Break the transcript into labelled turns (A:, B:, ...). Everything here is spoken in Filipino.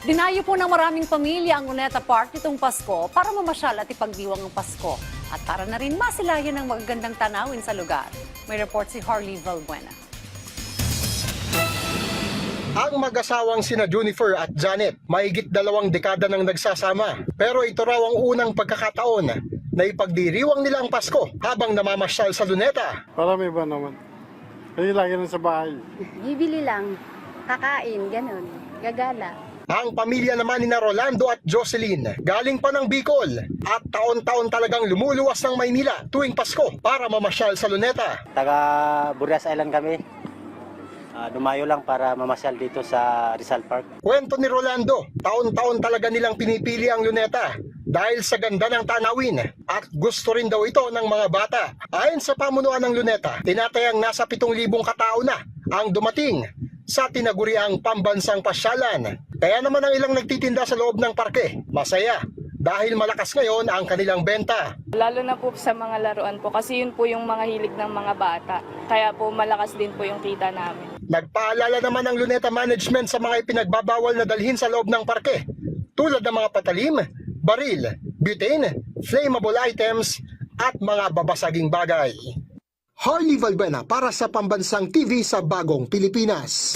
A: Dinayo po ng maraming pamilya ang Luneta Park nitong Pasko para mamasyal at ipagdiwang ang Pasko. At para na rin masilayan ng magagandang tanawin sa lugar. May report si Harley Valbuena.
B: Ang mag-asawang sina Junifer at Janet, mahigit 2 dekada nang nagsasama. Pero ito raw ang unang pagkakataon na ipagdiriwang nila ang Pasko habang namamasyal sa Luneta.
C: Marami ba naman? Hindi lagi na sa bahay.
D: Bibili lang, kakain, ganun, gagala.
B: Ang pamilya naman ni Rolando at Jocelyn, galing pa ng Bicol at taon-taon talagang lumuluwas ng Maynila tuwing Pasko para mamasyal sa Luneta.
E: Taga Burias Island kami. Dumayo lang para mamasyal dito sa Rizal Park.
B: Kwento ni Rolando, taon-taon talaga nilang pinipili ang Luneta dahil sa ganda ng tanawin at gusto rin daw ito ng mga bata. Ayon sa pamunuan ng Luneta, tinatayang nasa 7,000 katao na ang dumating sa tinaguriang pambansang pasyalan. Kaya naman ang ilang nagtitinda sa loob ng parke, masaya dahil malakas ngayon ang kanilang benta.
F: Lalo na po sa mga laruan po kasi yun po yung mga hilig ng mga bata. Kaya po malakas din po yung kita namin.
B: Nagpaalala naman ang Luneta Management sa mga ipinagbabawal na dalhin sa loob ng parke, tulad ng mga patalim, baril, butane, flammable items at mga babasaging bagay. Harley Valbuena para sa Pambansang TV sa Bagong Pilipinas.